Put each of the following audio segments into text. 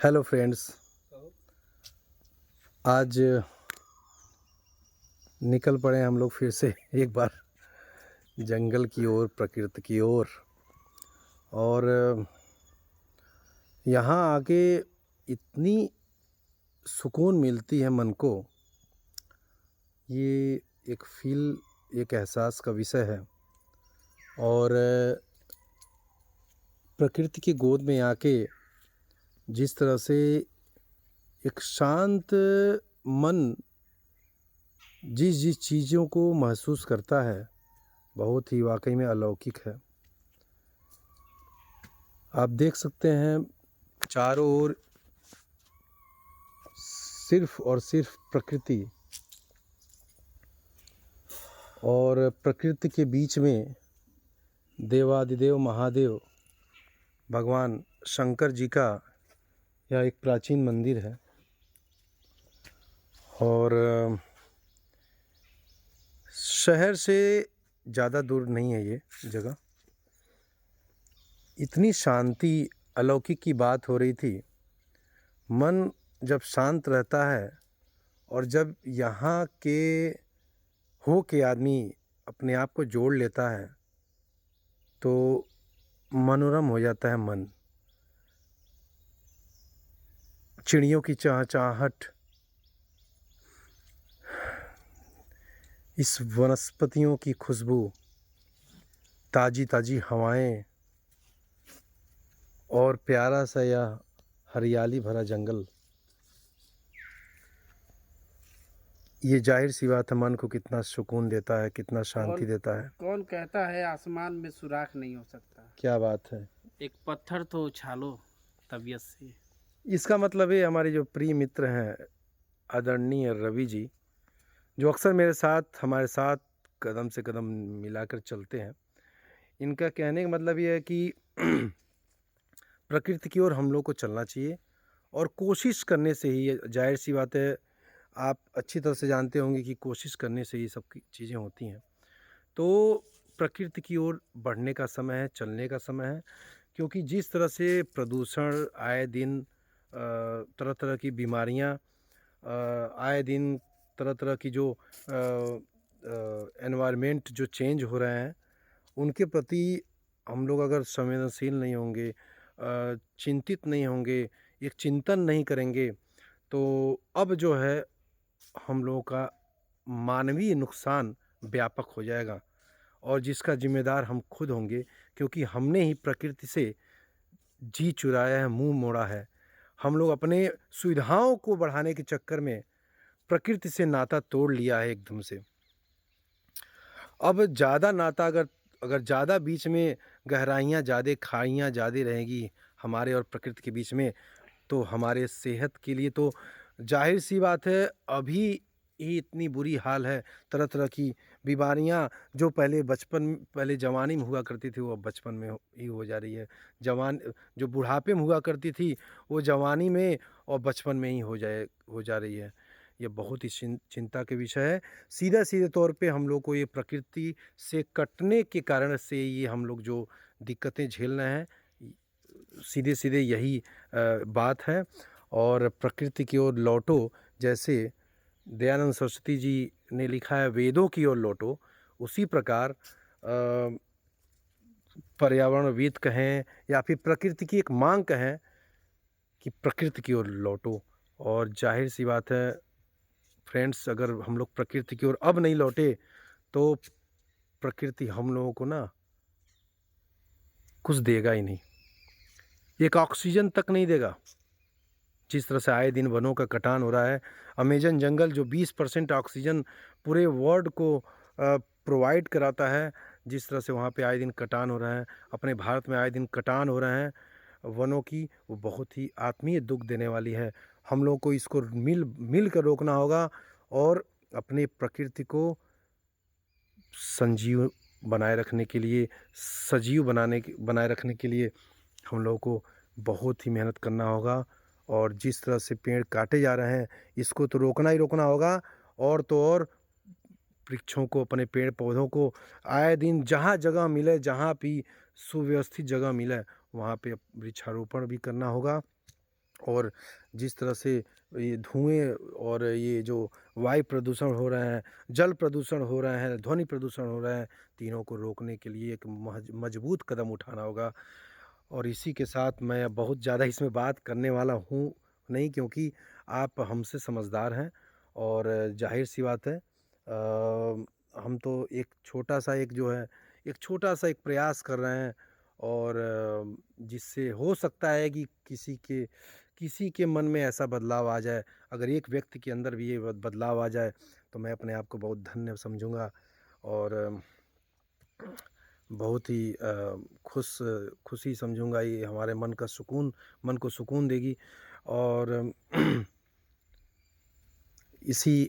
Hello friends. आज निकल पड़े हम लोग फिर से एक बार जंगल की ओर, प्रकृति की ओर। और यहाँ आके इतनी सुकून मिलती है मन को। ये एक एहसास का विषय है। और प्रकृति की गोद में आके जिस तरह से एक शांत मन जिस जिस चीज़ों को महसूस करता है, बहुत ही वाकई में अलौकिक है। आप देख सकते हैं चारों ओर सिर्फ और सिर्फ प्रकृति, और प्रकृति के बीच में देवादिदेव महादेव भगवान शंकर जी का यह एक प्राचीन मंदिर है। और शहर से ज़्यादा दूर नहीं है ये जगह। इतनी शांति, अलौकिक की बात हो रही थी। मन जब शांत रहता है और जब यहाँ के हो के आदमी अपने आप को जोड़ लेता है तो मनोरम हो जाता है मन। चिड़ियों की चहचहाहट, इस वनस्पतियों की खुशबू, ताज़ी ताज़ी हवाएं और प्यारा सा यह हरियाली भरा जंगल, ये जाहिर सी बात है मन को कितना सुकून देता है, कितना शांति देता है। कौन कहता है आसमान में सुराख नहीं हो सकता। क्या बात है। एक पत्थर तो उछालो तबीयत से। इसका मतलब है हमारे जो प्रिय मित्र हैं आदरणीय रवि जी, जो अक्सर हमारे साथ कदम से कदम मिलाकर चलते हैं, इनका कहने का मतलब ये है कि प्रकृति की ओर हम लोग को चलना चाहिए। और कोशिश करने से ही, जाहिर सी बात है, आप अच्छी तरह से जानते होंगे कि कोशिश करने से ही सब चीज़ें होती हैं। तो प्रकृति की ओर बढ़ने का समय है, चलने का समय है। क्योंकि जिस तरह से प्रदूषण आए दिन, तरह तरह की बीमारियां आए दिन, तरह तरह की जो एनवायरनमेंट जो चेंज हो रहे हैं, उनके प्रति हम लोग अगर संवेदनशील नहीं होंगे, चिंतित नहीं होंगे, एक चिंतन नहीं करेंगे, तो अब जो है हम लोगों का मानवीय नुकसान व्यापक हो जाएगा। और जिसका जिम्मेदार हम खुद होंगे, क्योंकि हमने ही प्रकृति से जी चुराया है, मुंह मोड़ा है। हम लोग अपने सुविधाओं को बढ़ाने के चक्कर में प्रकृति से नाता तोड़ लिया है एकदम से। अब ज़्यादा नाता अगर अगर ज़्यादा बीच में गहराइयाँ ज़्यादा, खाइयाँ ज़्यादा रहेंगी हमारे और प्रकृति के बीच में, तो हमारे सेहत के लिए तो जाहिर सी बात है अभी ही इतनी बुरी हाल है। तरह तरह की बीमारियां जो पहले जवानी में हुआ करती थी, वो अब बचपन में ही हो जा रही है। जो बुढ़ापे में हुआ करती थी, वो जवानी में और बचपन में ही हो जा रही है। ये बहुत ही चिंता के विषय है। सीधे सीधे तौर पे हम लोग को ये प्रकृति से कटने के कारण से ये हम लोग जो दिक्कतें झेल रहे हैं, सीधे सीधे यही बात है। और प्रकृति की ओर लौटो, जैसे दयानंद सरस्वती जी ने लिखा है वेदों की ओर लौटो, उसी प्रकार पर्यावरणविद कहें या फिर प्रकृति की एक मांग कहें कि प्रकृति की ओर लौटो। और जाहिर सी बात है फ्रेंड्स, अगर हम लोग प्रकृति की ओर अब नहीं लौटे तो प्रकृति हम लोगों को ना कुछ देगा ही नहीं, एक ऑक्सीजन तक नहीं देगा। जिस तरह से आए दिन वनों का कटान हो रहा है, अमेजन जंगल जो 20% ऑक्सीजन पूरे वर्ल्ड को प्रोवाइड कराता है, जिस तरह से वहाँ पे आए दिन कटान हो रहा है, अपने भारत में आए दिन कटान हो रहे हैं वनों की, वो बहुत ही आत्मीय दुख देने वाली है। हम लोगों को इसको मिल कर रोकना होगा और अपने प्रकृति को संजीव बनाए रखने के लिए, सजीव बनाए रखने के लिए हम लोगों को बहुत ही मेहनत करना होगा। और जिस तरह से पेड़ काटे जा रहे हैं, इसको तो रोकना ही रोकना होगा। और तो और वृक्षों को, अपने पेड़ पौधों को आए दिन जहाँ जगह मिले, जहाँ भी सुव्यवस्थित जगह मिले, वहाँ पे वृक्षारोपण भी करना होगा। और जिस तरह से ये धुएँ और ये जो वायु प्रदूषण हो रहे हैं, जल प्रदूषण हो रहे हैं, ध्वनि प्रदूषण हो रहे हैं, तीनों को रोकने के लिए एक मजबूत कदम उठाना होगा। और इसी के साथ मैं बहुत ज़्यादा इसमें बात करने वाला हूँ नहीं, क्योंकि आप हमसे समझदार हैं और ज़ाहिर-सी बात है हम तो एक छोटा-सा एक जो है एक छोटा-सा एक प्रयास कर रहे हैं और जिससे हो सकता है कि किसी के मन में ऐसा बदलाव आ जाए। अगर एक व्यक्ति के अंदर भी ये बदलाव आ जाए, तो मैं अपने आप को बहुत धन्य समझूँगा और बहुत ही खुशी समझूँगा। ये हमारे मन को सुकून देगी और इसी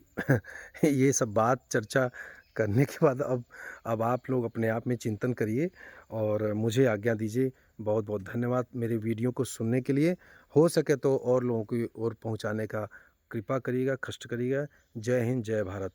ये सब बात चर्चा करने के बाद अब आप लोग अपने आप में चिंतन करिए और मुझे आज्ञा दीजिए। बहुत-बहुत धन्यवाद मेरे वीडियो को सुनने के लिए। हो सके तो और लोगों की ओर पहुँचाने का कृपा करिएगा, कष्ट करिएगा। जय हिंद, जय भारत।